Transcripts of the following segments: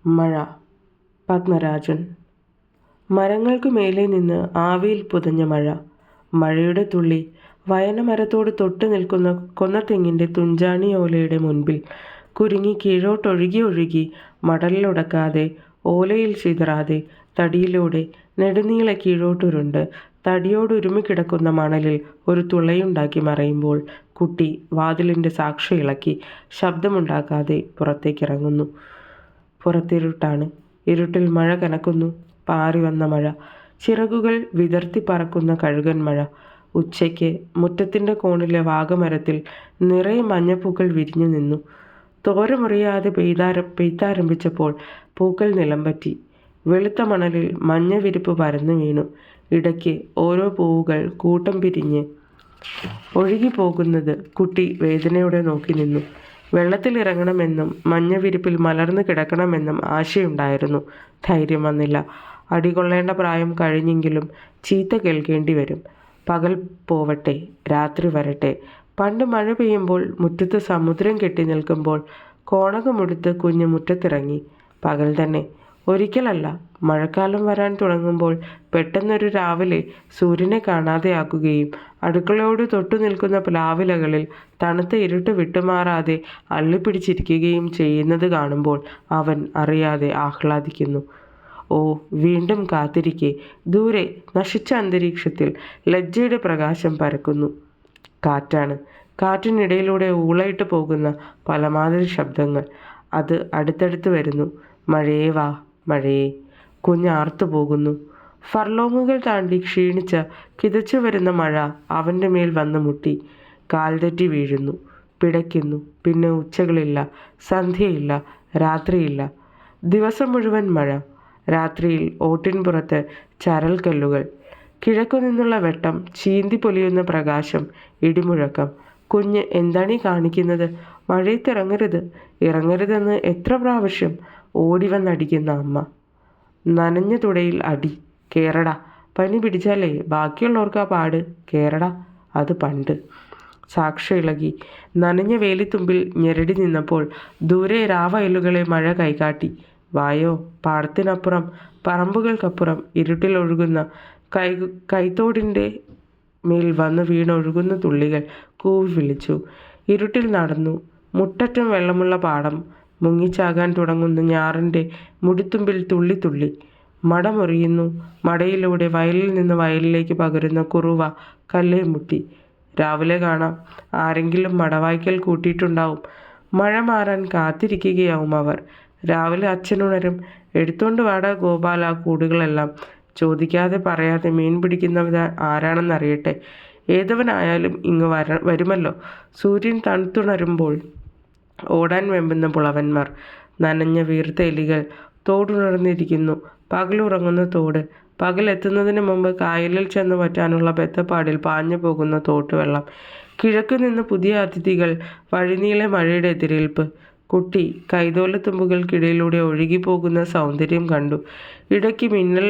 മഴ. പത്മരാജൻ. മരങ്ങൾക്കു മേലെ നിന്ന് ആവിയിൽ പുതഞ്ഞ മഴ. മഴയുടെ തുള്ളി വയനമരത്തോട് തൊട്ടു നിൽക്കുന്ന കൊന്നത്തെങ്ങിൻ്റെ തുഞ്ചാണിയോലയുടെ മുൻപിൽ കുരുങ്ങി കീഴോട്ടൊഴുകി ഒഴുകി മടലിലുടക്കാതെ ഓലയിൽ ചിതറാതെ തടിയിലൂടെ നെടുനീളെ കീഴോട്ടുരുണ്ട് തടിയോടുരുമിക്കിടക്കുന്ന മണലിൽ ഒരു തുളയുണ്ടാക്കി മറയുമ്പോൾ കുട്ടി വാതിലിൻ്റെ സാക്ഷി ഇളക്കി ശബ്ദമുണ്ടാക്കാതെ പുറത്തേക്കിറങ്ങുന്നു. പുറത്തിരുട്ടാണ്. ഇരുട്ടിൽ മഴ കനക്കുന്നു. പാറി വന്ന മഴ. ചിറകുകൾ വിതർത്തി പറക്കുന്ന കഴുകൻ മഴ. ഉച്ചയ്ക്ക് മുറ്റത്തിൻ്റെ കോണിലെ വാഗമരത്തിൽ നിറയെ മഞ്ഞപ്പൂക്കൾ വിരിഞ്ഞു നിന്നു. തോരമുറിയാതെ പെയ്ത്താരംഭിച്ചപ്പോൾ പൂക്കൾ നിലംപറ്റി. വെളുത്ത മണലിൽ മഞ്ഞ വിരിപ്പ് പരന്നു വീണു. ഇടയ്ക്ക് ഓരോ പൂവുകൾ കൂട്ടം പിരിഞ്ഞ് ഒഴുകിപ്പോകുന്നത് കുട്ടി വേദനയോടെ നോക്കി നിന്നു. വെള്ളത്തിലിറങ്ങണമെന്നും മഞ്ഞവിരിപ്പിൽ മലർന്നു കിടക്കണമെന്നും ആശയുണ്ടായിരുന്നു. ധൈര്യം വന്നില്ല. അടികൊള്ളേണ്ട പ്രായം കഴിഞ്ഞെങ്കിലും ചീത്ത കേൾക്കേണ്ടി വരും. പകൽ പോവട്ടെ, രാത്രി വരട്ടെ. പണ്ട് മഴ പെയ്യുമ്പോൾ മുറ്റത്ത് സമുദ്രം കെട്ടി നിൽക്കുമ്പോൾ കോണകമുടുത്ത് കുഞ്ഞ് മുറ്റത്തിറങ്ങി. പകൽ തന്നെ. ഒരിക്കലല്ല. മഴക്കാലം വരാൻ തുടങ്ങുമ്പോൾ പെട്ടെന്നൊരു രാവിലെ സൂര്യനെ കാണാതെയാക്കുകയും അടുക്കളയോട് തൊട്ടു നിൽക്കുന്ന പ്ലാവിലകളിൽ തണുത്ത ഇരുട്ട് വിട്ടുമാറാതെ അള്ളിപ്പിടിച്ചിരിക്കുകയും ചെയ്യുന്നത് കാണുമ്പോൾ അവൻ അറിയാതെ ആഹ്ലാദിക്കുന്നു. ഓ, വീണ്ടും കാത്തിരിക്കെ ദൂരെ നശിച്ച അന്തരീക്ഷത്തിൽ ലജ്ജയുടെ പ്രകാശം പരക്കുന്നു. കാറ്റാണ്. കാറ്റിനിടയിലൂടെ ഊളയിട്ട് പോകുന്ന പലമാതിരി ശബ്ദങ്ങൾ. അത് അടുത്തടുത്ത് വരുന്നു. മഴയേ വാ, മഴയേ. കുഞ്ഞാർത്തു പോകുന്നു. ഫർലോങ്ങുകൾ താണ്ടി ക്ഷീണിച്ച കിതച്ചു വരുന്ന മഴ അവൻ്റെ മേൽ വന്ന് മുട്ടി. കാൽ തെറ്റി വീഴുന്നു. പിടയ്ക്കുന്നു. പിന്നെ ഉച്ചകളില്ല, സന്ധ്യയില്ല, രാത്രിയില്ല. ദിവസം മുഴുവൻ മഴ. രാത്രിയിൽ ഓട്ടിൻപുറത്ത് ചരൽക്കല്ലുകൾ. കിഴക്കു നിന്നുള്ള വെട്ടം, ചീന്തി പൊലിയുന്ന പ്രകാശം, ഇടിമുഴക്കം. കുഞ്ഞ് എന്താണീ കാണിക്കുന്നത്? മഴയത്തിറങ്ങരുത്, ഇറങ്ങരുതെന്ന് എത്ര പ്രാവശ്യം ഓടി വന്നടിക്കുന്ന അമ്മ. നനഞ്ഞ തുടയിൽ അടി. കേറടാ. പനി പിടിച്ചാലേ ബാക്കിയുള്ളവർക്കാ പാട്. കേറടാ. അത് പണ്ട്. സാക്ഷി ഇളകി. നനഞ്ഞ വേലിത്തുമ്പിൽ ഞെരടി നിന്നപ്പോൾ ദൂരെ രാവയലുകളെ മഴ കൈകാട്ടി. വായോ. പാടത്തിനപ്പുറം, പറമ്പുകൾക്കപ്പുറം ഇരുട്ടിലൊഴുകുന്ന കൈത്തോടിൻ്റെ മേൽ വന്ന് വീണൊഴുകുന്ന തുള്ളികൾ കൂവി വിളിച്ചു. ഇരുട്ടിൽ നടന്നു. മുട്ടറ്റം വെള്ളമുള്ള പാടം. മുങ്ങിച്ചാകാൻ തുടങ്ങുന്ന ഞാറിൻ്റെ മുടിത്തുമ്പിൽ തുള്ളി തുള്ളി. മടമുറിയുന്നു. മടയിലൂടെ വയലിൽ നിന്ന് വയലിലേക്ക് പകരുന്ന കുറുവ കല്ലേ മുട്ടി. രാവിലെ കാണാം. ആരെങ്കിലും മടവായ്ക്കൽ കൂട്ടിയിട്ടുണ്ടാവും. മഴ മാറാൻ കാത്തിരിക്കുകയാവും അവർ. രാവിലെ അച്ഛനുണരും. എടുത്തോണ്ട് വാടാ ഗോപാല കൂടുകളെല്ലാം. ചോദിക്കാതെ പറയാതെ മീൻ പിടിക്കുന്നവ ആരാണെന്നറിയട്ടെ. ഏതവനായാലും ഇങ്ങ് വരുമല്ലോ. സൂര്യൻ തണുത്തുണരുമ്പോൾ ഓടാൻ വെമ്പുന്ന പുളവന്മാർ. നനഞ്ഞ വീർത്ത എലികൾ. തോടുണർന്നിരിക്കുന്നു. പകലുറങ്ങുന്ന തോട്. പകലെത്തുന്നതിന് മുമ്പ് കായലിൽ ചെന്ന് പറ്റാനുള്ള ബെത്തപ്പാടിൽ പാഞ്ഞു പോകുന്ന തോട്ടുവെള്ളം. കിഴക്കു നിന്ന് പുതിയ അതിഥികൾ. വഴിനീളെ മഴയുടെ എതിരേൽപ്പ്. കുട്ടി കൈതോലത്തുമ്പുകൾക്കിടയിലൂടെ ഒഴുകിപ്പോകുന്ന സൗന്ദര്യം കണ്ടു. ഇടയ്ക്ക് മിന്നൽ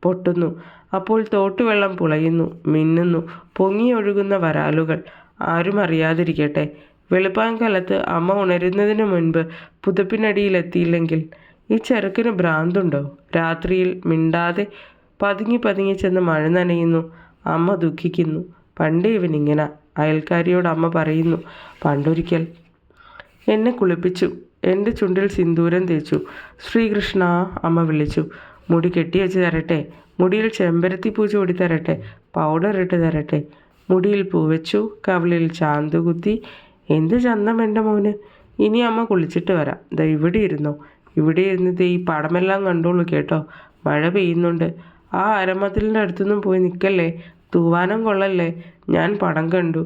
പൊട്ടുന്നു. അപ്പോൾ തോട്ടുവെള്ളം പുളയുന്നു, മിന്നുന്നു. പൊങ്ങിയൊഴുകുന്ന വരാലുകൾ. ആരും അറിയാതിരിക്കട്ടെ. വെളുപ്പാൻകാലത്ത് അമ്മ ഉണരുന്നതിന് മുൻപ് പുതപ്പിനടിയിലെത്തിയില്ലെങ്കിൽ ഈ ചെറുക്കിന് ഭ്രാന്തുണ്ടോ? രാത്രിയിൽ മിണ്ടാതെ പതുങ്ങി പതുങ്ങി ചെന്ന് മഴ നനയുന്നു. അമ്മ ദുഃഖിക്കുന്നു. പണ്ട് ഇവനിങ്ങനെ. അയൽക്കാരിയോട് അമ്മ പറയുന്നു. പണ്ടൊരിക്കൽ എന്നെ കുളിപ്പിച്ചു. എൻ്റെ ചുണ്ടിൽ സിന്ദൂരം തേച്ചു. ശ്രീകൃഷ്ണ, അമ്മ വിളിച്ചു. മുടി കെട്ടിവെച്ച് തരട്ടെ? മുടിയിൽ ചെമ്പരത്തി പൂ ചൂടി തരട്ടെ? പൗഡർ ഇട്ട് തരട്ടെ? മുടിയിൽ പൂവെച്ചു, കവിളിൽ ചാന്തുകുത്തി. എന്ത് ചന്തം എൻ്റെ മോന്. ഇനി അമ്മ കുളിച്ചിട്ട് വരാം. ദാ ഇവിടെ ഇരുന്നോ. ഇവിടെ ഇരുന്നത് ഈ പടമെല്ലാം കണ്ടോളൂ കേട്ടോ. മഴ പെയ്യുന്നുണ്ട്. ആ അരമതിലിൻ്റെ അടുത്തൊന്നും പോയി നിൽക്കല്ലേ. തൂവാനം കൊള്ളല്ലേ. ഞാൻ പടം കണ്ടു.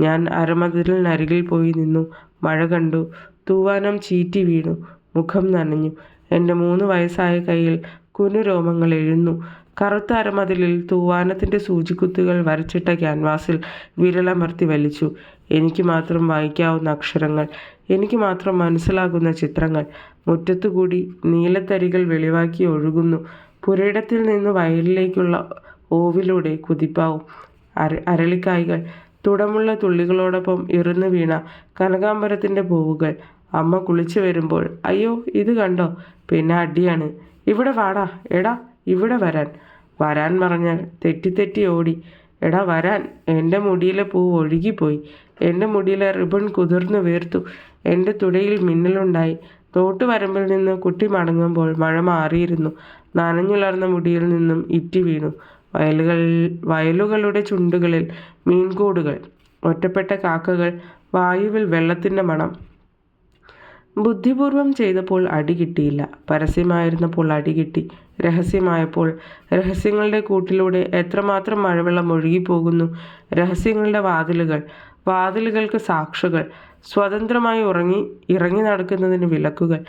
ഞാൻ അരമതിലിനരികിൽ പോയി നിന്നു. മഴ കണ്ടു. തൂവാനം ചീറ്റി വീണു. മുഖം നനഞ്ഞു. എൻ്റെ 3 വയസ്സായ കയ്യിൽ കുനുരോമങ്ങൾ എഴുന്നു. കറുത്ത അരമതിലിൽ തൂവാനത്തിൻ്റെ സൂചിക്കുത്തുകൾ വരച്ചിട്ട ക്യാൻവാസിൽ വിരലമർത്തി വലിച്ചു. എനിക്ക് മാത്രം വായിക്കാവുന്ന അക്ഷരങ്ങൾ. എനിക്ക് മാത്രം മനസ്സിലാകുന്ന ചിത്രങ്ങൾ. മുറ്റത്തുകൂടി നീലത്തരികൾ വെളിവാക്കി ഒഴുകുന്നു. പുരയിടത്തിൽ നിന്ന് വയലിലേക്കുള്ള ഓവിലൂടെ കുതിപ്പാവും. അരളിക്കായ്കൾ. തുടമുള്ള തുള്ളികളോടൊപ്പം ഇറുന്നു വീണ കനകാംബരത്തിൻ്റെ പൂവുകൾ. അമ്മ കുളിച്ചു വരുമ്പോൾ അയ്യോ ഇത് കണ്ടോ, പിന്നെ അടിയാണ്. ഇവിടെ വാടാ, എടാ ഇവിടെ വരാൻ. വരാൻ പറഞ്ഞാൽ തെറ്റി ഓടി. എടാ വരാൻ. എൻ്റെ മുടിയിലെ പൂവ് ഒഴുകിപ്പോയി. എൻ്റെ മുടിയിലെ റിബൺ കുതിർന്നു വീർത്തു. എൻ്റെ തുടയിൽ മിന്നലുണ്ടായി. തോട്ടുവരമ്പിൽ നിന്ന് കുട്ടി മടങ്ങുമ്പോൾ മഴ മാറിയിരുന്നു. നനഞ്ഞുലർന്ന മുടിയിൽ നിന്നും ഇറ്റി വീണു. വയലുകളുടെ ചുണ്ടുകളിൽ മീൻകൂടുകൾ, ഒറ്റപ്പെട്ട കാക്കകൾ, വായുവിൽ വെള്ളത്തിൻ്റെ മണം. ബുദ്ധിപൂർവം ചെയ്തപ്പോൾ അടി കിട്ടിയില്ല. പരസ്യമായിരുന്നപ്പോൾ അടി കിട്ടി. രഹസ്യമായപ്പോൾ രഹസ്യങ്ങളുടെ കൂട്ടിലൂടെ എത്രമാത്രം മഴവെള്ളം ഒഴുകിപ്പോകുന്നു. രഹസ്യങ്ങളുടെ വാതിലുകൾക്ക് സാക്ഷുകൾ, സ്വതന്ത്രമായി ഇറങ്ങി നടക്കുന്നതിന് വിലക്കുകൾ.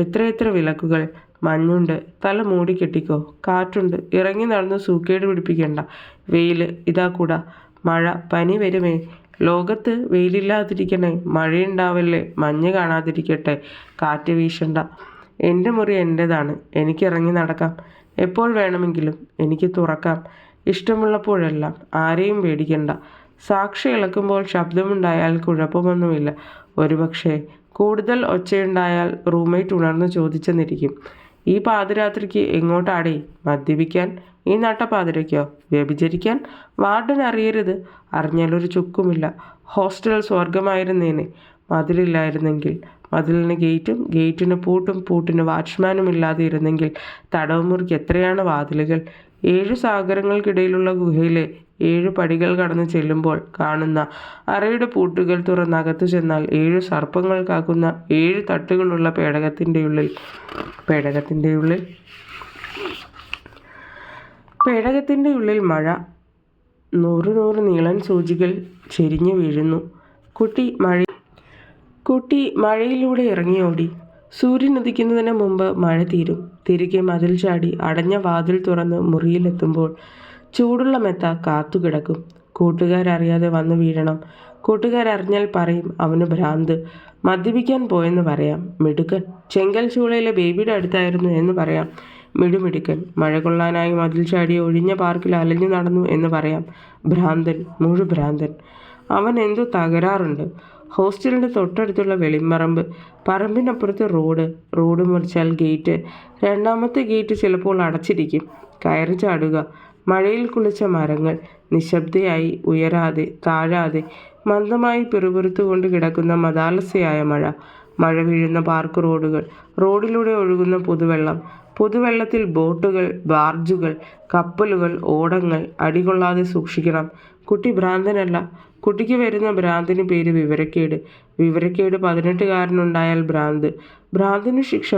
എത്രയെത്ര വിലക്കുകൾ. മഞ്ഞുണ്ട്, തല മൂടിക്കെട്ടിക്കോ. കാറ്റുണ്ട്, ഇറങ്ങി നടന്ന് സൂക്കേട് പിടിപ്പിക്കണ്ട. വെയിൽ ഇതാ കൂടാ. മഴ, പനി വരുമേ. ലോകത്ത് വെയിലില്ലാതിരിക്കണേ, മഴയുണ്ടാവല്ലേ, മഞ്ഞ് കാണാതിരിക്കട്ടെ, കാറ്റ് വീശണ്ട. എൻ്റെ മുറി എൻ്റേതാണ്. എനിക്കിറങ്ങി നടക്കാം. എപ്പോൾ വേണമെങ്കിലും എനിക്ക് തുറക്കാം. ഇഷ്ടമുള്ളപ്പോഴെല്ലാം. ആരെയും പേടിക്കണ്ട. സാക്ഷി ഇളക്കുമ്പോൾ ശബ്ദമുണ്ടായാൽ കുഴപ്പമൊന്നുമില്ല. ഒരുപക്ഷെ കൂടുതൽ ഒച്ചയുണ്ടായാൽ റൂംമേറ്റ് ഉണർന്ന് ചോദിച്ചെന്നിരിക്കും, ഈ പാതിരാത്രിക്ക് എങ്ങോട്ടാടേ? മദ്യപിക്കാൻ? ഈ നട്ടപ്പാതിരയ്ക്കോ? വ്യഭിചരിക്കാൻ? വാർഡൻ അറിയരുത്. അറിഞ്ഞാലൊരു ചുക്കുമില്ല. ഹോസ്റ്റൽ സ്വർഗമായിരുന്നേനെ. മതിലില്ലായിരുന്നെങ്കിൽ. മതിലിന് ഗേറ്റും, ഗേറ്റിന് പൂട്ടും, പൂട്ടിന് വാച്ച്മാനും ഇല്ലാതെ ഇരുന്നെങ്കിൽ. തടവുമുറിക്ക് എത്രയാണ് വാതിലുകൾ. 7 സാഗരങ്ങൾക്കിടയിലുള്ള ഗുഹയിലെ 7 പടികൾ കടന്ന് ചെല്ലുമ്പോൾ കാണുന്ന അറയുടെ പൂട്ടുകൾ തുറന്ന് അകത്തു ചെന്നാൽ 7 സർപ്പങ്ങൾ കാക്കുന്ന 7 തട്ടുകളുള്ള പേടകത്തിൻ്റെ ഉള്ളിൽ മഴ. 100 നീളൻ സൂചികൾ ചെരിഞ്ഞു വീഴുന്നു. കുട്ടി മഴയിലൂടെ ഇറങ്ങിയോടി. സൂര്യൻ ഉദിക്കുന്നതിന് മുമ്പ് മഴ തീരും. തിരികെ മതിൽ ചാടി അടഞ്ഞ വാതിൽ തുറന്ന് മുറിയിലെത്തുമ്പോൾ ചൂടുള്ള മെത്ത കാത്തുകിടക്കും. കൂട്ടുകാരറിയാതെ വന്നു വീഴണം. കൂട്ടുകാരറിഞ്ഞാൽ പറയും അവന് ഭ്രാന്ത്. മദ്യപിക്കാൻ പോയെന്ന് പറയാം. മിടുക്കൻ. ചെങ്കൽ ചൂളയിലെ ബേബിയുടെ അടുത്തായിരുന്നു എന്ന് പറയാം. മിടുമിടുക്കൻ. മഴ കൊള്ളാനായി മതിൽ ചാടി ഒഴിഞ്ഞ പാർക്കിൽ അലഞ്ഞു നടന്നു എന്ന് പറയാം. ഭ്രാന്തൻ, മുഴുഭ്രാന്തൻ. അവൻ എന്തോ തകരാറുണ്ട്. ഹോസ്റ്റലിൻ്റെ തൊട്ടടുത്തുള്ള വെളിമ്പറമ്പ്, പറമ്പിനപ്പുറത്ത് റോഡ് മുറിച്ചാൽ ഗേറ്റ്. 2ാമത്തെ ഗേറ്റ് ചിലപ്പോൾ അടച്ചിരിക്കും. കയറി ചാടുക. മഴയിൽ കുളിച്ച മരങ്ങൾ, നിശബ്ദയായി, ഉയരാതെ താഴാതെ മന്ദമായി പിറുപിറുത്തുകൊണ്ട് കിടക്കുന്ന മതാലസ്യയായ മഴ വീഴുന്ന പാർക്ക് റോഡുകൾ, റോഡിലൂടെ ഒഴുകുന്ന പുതുവെള്ളത്തിൽ ബോട്ടുകൾ, ബാർജുകൾ, കപ്പലുകൾ, ഓടങ്ങൾ. അടികൊള്ളാതെ സൂക്ഷിക്കണം. കുട്ടി ഭ്രാന്തനല്ല. കുട്ടിക്ക് വരുന്ന ഭ്രാന്തിന് പേര് വിവരക്കേട്. 18കാരനുണ്ടായാൽ ഭ്രാന്ത്. ഭ്രാന്തിനു ശിക്ഷ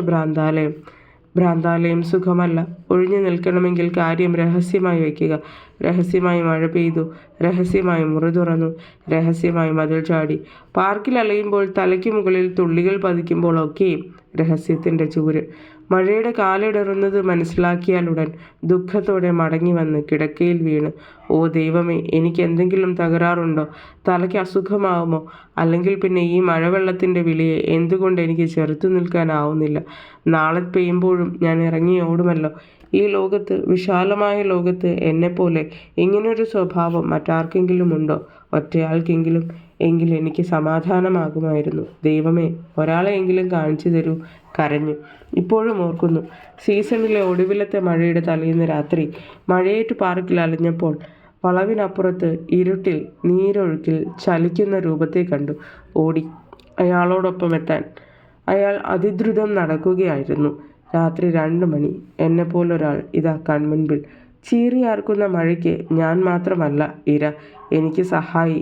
ഭ്രാന്താലയം സുഖമല്ല. ഒഴിഞ്ഞു നിൽക്കണമെങ്കിൽ കാര്യം രഹസ്യമായി വയ്ക്കുക. രഹസ്യമായി മഴ പെയ്തു. രഹസ്യമായി മുറി തുറന്നു. രഹസ്യമായി മതിൽ ചാടി. പാർക്കിൽ അലയുമ്പോൾ തലയ്ക്ക് മുകളിൽ തുള്ളികൾ പതിക്കുമ്പോൾ ഒക്കെയും രഹസ്യത്തിൻ്റെ ചൂര്. മഴയുടെ കാലിടറുന്നത് മനസ്സിലാക്കിയാലുടൻ ദുഃഖത്തോടെ മടങ്ങി വന്ന് കിടക്കയിൽ വീണ്, ഓ ദൈവമേ, എനിക്ക് എന്തെങ്കിലും തകരാറുണ്ടോ? തലയ്ക്ക് അസുഖമാവുമോ? അല്ലെങ്കിൽ പിന്നെ ഈ മഴവെള്ളത്തിൻ്റെ വിളിയെ എന്തുകൊണ്ട് എനിക്ക് ചെറുത്തു നിൽക്കാനാവുന്നില്ല? നാളെ പെയ്യുമ്പോഴും ഞാൻ ഇറങ്ങി ഓടുമല്ലോ. ഈ ലോകത്ത്, വിശാലമായ ലോകത്ത് എന്നെപ്പോലെ ഇങ്ങനൊരു സ്വഭാവം മറ്റാർക്കെങ്കിലും ഉണ്ടോ? ഒറ്റയാൾക്കെങ്കിലും. എങ്കിൽ എനിക്ക് സമാധാനമാകുമായിരുന്നു. ദൈവമേ, ഒരാളെയെങ്കിലും കാണിച്ചു തരൂ. കരഞ്ഞു. ഇപ്പോഴും ഓർക്കുന്നു, സീസണിലെ ഒടുവിലത്തെ മഴയുടെ തലേന്ന് രാത്രി മഴയേറ്റ് പാർക്കിൽ അലഞ്ഞപ്പോൾ വളവിനപ്പുറത്ത് ഇരുട്ടിൽ നീരൊഴുക്കിൽ ചലിക്കുന്ന രൂപത്തെ കണ്ടു. ഓടി അയാളോടൊപ്പം എത്താൻ. അയാൾ അതിദ്രുതം നടക്കുകയായിരുന്നു. രാത്രി 2 മണി. എന്നെപ്പോലൊരാൾ ഇതാ കൺമുൻപിൽ. ചീറിയാർക്കുന്ന മഴയ്ക്ക് ഞാൻ മാത്രമല്ല ഇര. എനിക്ക് സഹായി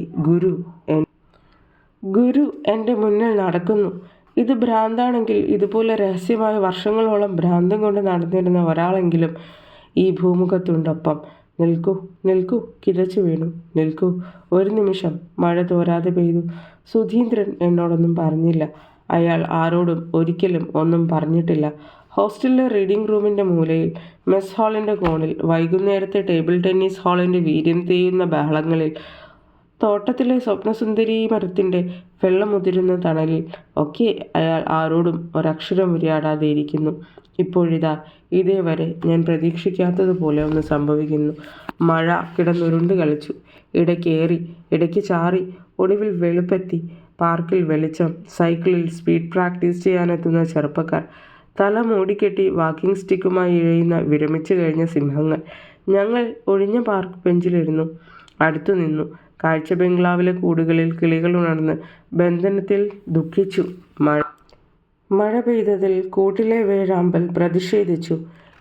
ഗുരു എൻ്റെ മുന്നിൽ നടക്കുന്നു. ഇത് ഭ്രാന്താണെങ്കിൽ ഇതുപോലെ രഹസ്യമായ വർഷങ്ങളോളം ഭ്രാന്തം കൊണ്ട് നടന്നിരുന്ന ഒരാളെങ്കിലും ഈ ഭൂമുഖത്തുണ്ടൊപ്പം. നിൽക്കൂ. കിതച്ചു വീണു. നിൽക്കൂ. ഒരു നിമിഷം. മഴ തോരാതെ പെയ്തു. സുധീന്ദ്രൻ എന്നോടൊന്നും പറഞ്ഞില്ല. അയാൾ ആരോടും ഒരിക്കലും ഒന്നും പറഞ്ഞിട്ടില്ല. ഹോസ്റ്റലിലെ റീഡിംഗ് റൂമിൻ്റെ മൂലയിൽ, മെസ് ഹാളിൻ്റെ കോണിൽ, വൈകുന്നേരത്തെ ടേബിൾ ടെന്നീസ് ഹാളിൻ്റെ വീര്യം തേയുന്ന ബഹളങ്ങളിൽ, തോട്ടത്തിലെ സ്വപ്നസുന്ദരീ മരത്തിൻ്റെ വെള്ളമുതിരുന്ന തണലിൽ ഒക്കെ അയാൾ ആരോടും ഒരക്ഷരം ഉരിയാടാതെ ഇരിക്കുന്നു. ഇപ്പോഴിതാ ഇതേവരെ ഞാൻ പ്രതീക്ഷിക്കാത്തതുപോലെ ഒന്ന് സംഭവിക്കുന്നു. മഴ കിടന്നുരുണ്ട് കളിച്ചു. ഇടയ്ക്ക് ഏറി, ഇടയ്ക്ക് ചാറി, ഒടുവിൽ വെളുപ്പെത്തി. പാർക്കിൽ വെളിച്ചം, സൈക്കിളിൽ സ്പീഡ് പ്രാക്ടീസ് ചെയ്യാനെത്തുന്ന ചെറുപ്പക്കാർ, തല മൂടിക്കെട്ടി വാക്കിംഗ് സ്റ്റിക്കുമായി ഇഴയുന്ന വിരമിച്ചു കഴിഞ്ഞ സിംഹങ്ങൾ. ഞങ്ങൾ ഒഴിഞ്ഞ പാർക്ക് ബെഞ്ചിലിരുന്നു. അടുത്തു നിന്നു. കാഴ്ച ബംഗ്ലാവിലെ കൂടുകളിൽ കിളികൾ ഉണർന്ന് ബന്ധനത്തിൽ ദുഃഖിച്ചു. മഴ പെയ്തതിൽ കൂട്ടിലെ വേഴാമ്പൽ പ്രതിഷേധിച്ചു.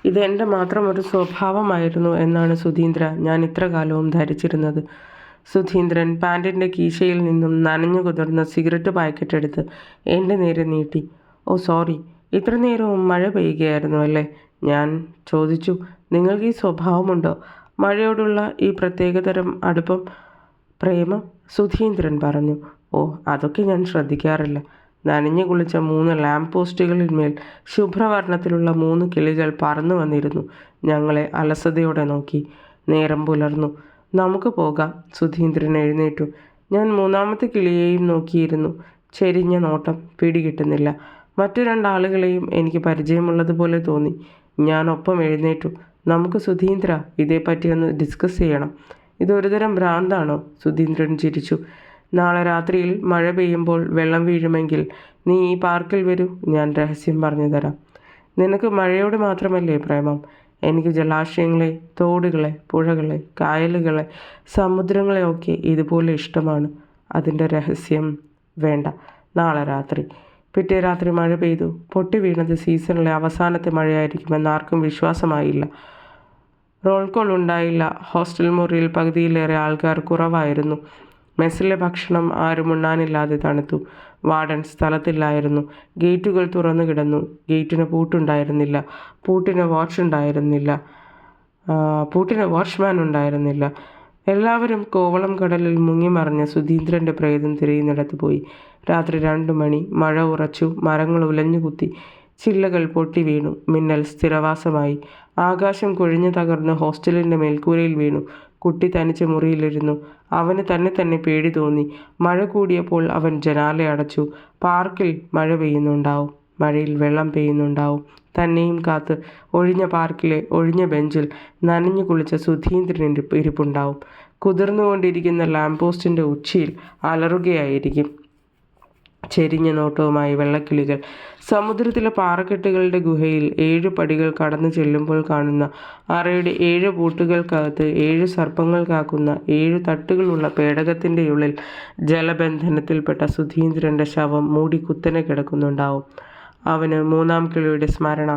ഇത് എൻ്റെ മാത്രം ഒരു സ്വഭാവമായിരുന്നു എന്നാണ് സുധീന്ദ്ര ഞാൻ ഇത്ര കാലവും ധരിച്ചിരുന്നത്. സുധീന്ദ്രൻ പാൻറിൻ്റെ കീശയിൽ നിന്നും നനഞ്ഞു കുതിർന്ന സിഗരറ്റ് പാക്കറ്റ് എടുത്ത് എൻ്റെ നേരെ നീട്ടി. ഓ സോറി, ഇത്ര നേരവും മഴ പെയ്യുകയായിരുന്നു അല്ലേ? ഞാൻ ചോദിച്ചു. നിങ്ങൾക്ക് ഈ സ്വഭാവമുണ്ടോ, മഴയോടുള്ള ഈ പ്രത്യേകതരം അടുപ്പം, പ്രേമം? സുധീന്ദ്രൻ പറഞ്ഞു. ഓ, അതൊക്കെ ഞാൻ ശ്രദ്ധിക്കാറില്ല. നനഞ്ഞു കുളിച്ച 3 ലാമ്പ് പോസ്റ്റുകളിന്മേൽ ശുഭ്രവർണ്ണത്തിലുള്ള 3 കിളികൾ പറന്നു വന്നിരുന്നു. ഞങ്ങളെ അലസതയോടെ നോക്കി. നേരം പുലർന്നു. നമുക്ക് പോകാം. സുധീന്ദ്രൻ എഴുന്നേറ്റു. ഞാൻ 3ാമത്തെ കിളിയെയും നോക്കിയിരുന്നു. ചെരിഞ്ഞ നോട്ടം, പിടികിട്ടുന്നില്ല. മറ്റു 2 ആളുകളെയും എനിക്ക് പരിചയമുള്ളതുപോലെ തോന്നി. ഞാൻ ഒപ്പം എഴുന്നേറ്റു. നമുക്ക് സുധീന്ദ്ര, ഇതേപ്പറ്റി ഒന്ന് ഡിസ്കസ് ചെയ്യണം. ഇതൊരുതരം ഭ്രാന്താണോ? സുധീന്ദ്രൻ ചിരിച്ചു. നാളെ രാത്രിയിൽ മഴ പെയ്യുമ്പോൾ വെള്ളം വീഴുമെങ്കിൽ നീ ഈ പാർക്കിൽ വരൂ, ഞാൻ രഹസ്യം പറഞ്ഞു തരാം. നിനക്ക് മഴയോട് മാത്രമല്ലേ പ്രേമം? എനിക്ക് ജലാശയങ്ങളെ, തോടുകളെ, പുഴകളെ, കായലുകളെ, സമുദ്രങ്ങളെ ഒക്കെ ഇതുപോലെ ഇഷ്ടമാണ്. അതിൻ്റെ രഹസ്യം വേണ്ട. നാളെ രാത്രി. പിറ്റേ രാത്രി മഴ പെയ്തു. പൊട്ടി വീണത് സീസണിലെ അവസാനത്തെ മഴയായിരിക്കുമെന്ന് ആർക്കും വിശ്വാസമായില്ല. റോൾ കോൾ ഉണ്ടായില്ല. ഹോസ്റ്റൽ മുറിയിൽ പകുതിയിലേറെ ആൾക്കാർ കുറവായിരുന്നു. മെസ്സിലെ ഭക്ഷണം ആരും ഉണ്ണാനില്ലാതെ തണുത്തു. വാർഡൻ സ്ഥലത്തില്ലായിരുന്നു. ഗേറ്റുകൾ തുറന്നു കിടന്നു. ഗേറ്റിന് പൂട്ടുണ്ടായിരുന്നില്ല. പൂട്ടിന് വാച്ച്മാൻ ഉണ്ടായിരുന്നില്ല. എല്ലാവരും കോവളം കടലിൽ മുങ്ങിമറിഞ്ഞ സുധീന്ദ്രൻ്റെ പ്രേതം തിരയുന്നിടത്ത് പോയി. രാത്രി 2 മണി. മഴ ഉറച്ചു. മരങ്ങൾ ഉലഞ്ഞുകുത്തി. ചില്ലകൾ പൊട്ടി വീണു. മിന്നൽ സ്ഥിരവാസമായി. ആകാശം കൊഴിഞ്ഞു തകർന്ന് ഹോസ്റ്റലിൻ്റെ മേൽക്കൂരയിൽ വീണു. കുട്ടി തനിച്ച് മുറിയിലിരുന്നു. അവന് തന്നെ പേടി തോന്നി. മഴ കൂടിയപ്പോൾ അവൻ ജനാല അടച്ചു. പാർക്കിൽ മഴ പെയ്യുന്നുണ്ടാവും. മഴയിൽ വെള്ളം പെയ്യുന്നുണ്ടാവും. തന്നെയും കാത്ത് ഒഴിഞ്ഞ പാർക്കിലെ ഒഴിഞ്ഞ ബെഞ്ചിൽ നനഞ്ഞു കുളിച്ച സുധീന്ദ്രൻ ഇരിപ്പുണ്ടാവും. കുതിർന്നുകൊണ്ടിരിക്കുന്ന ലാമ്പ് പോസ്റ്റിൻ്റെ ഉച്ചിയിൽ അലറുകയായിരിക്കും. ചെരിഞ്ഞ നോട്ടവുമായി വെള്ളക്കിളികൾ. സമുദ്രത്തിലെ പാറക്കെട്ടുകളുടെ ഗുഹയിൽ 7 പടികൾ കടന്നു ചെല്ലുമ്പോൾ കാണുന്ന അറയുടെ 7 പൂട്ടുകൾക്കകത്ത് 7 സർപ്പങ്ങൾ കാക്കുന്ന 7 തട്ടുകളുള്ള പേടകത്തിൻ്റെ ഉള്ളിൽ ജലബന്ധനത്തിൽപ്പെട്ട സുധീന്ദ്രൻ്റെ ശവം മൂടി കുത്തനെ കിടക്കുന്നുണ്ടാവും. അവന് 3ാം കിളിയുടെ സ്മരണ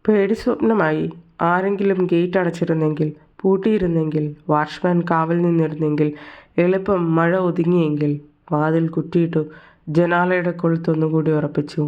പേടി സ്വപ്നമായി. ആരെങ്കിലും ഗേറ്റ് അടച്ചിരുന്നെങ്കിൽ, പൂട്ടിയിരുന്നെങ്കിൽ, വാച്ച്മാൻ കാവൽ നിന്നിരുന്നെങ്കിൽ, എളുപ്പം മഴ ഒതുങ്ങിയെങ്കിൽ. വാതിൽ കുറ്റിയിട്ടു. ജനാലയുടെ കൊളുത്തൊന്നുകൂടി ഉറപ്പിച്ചു.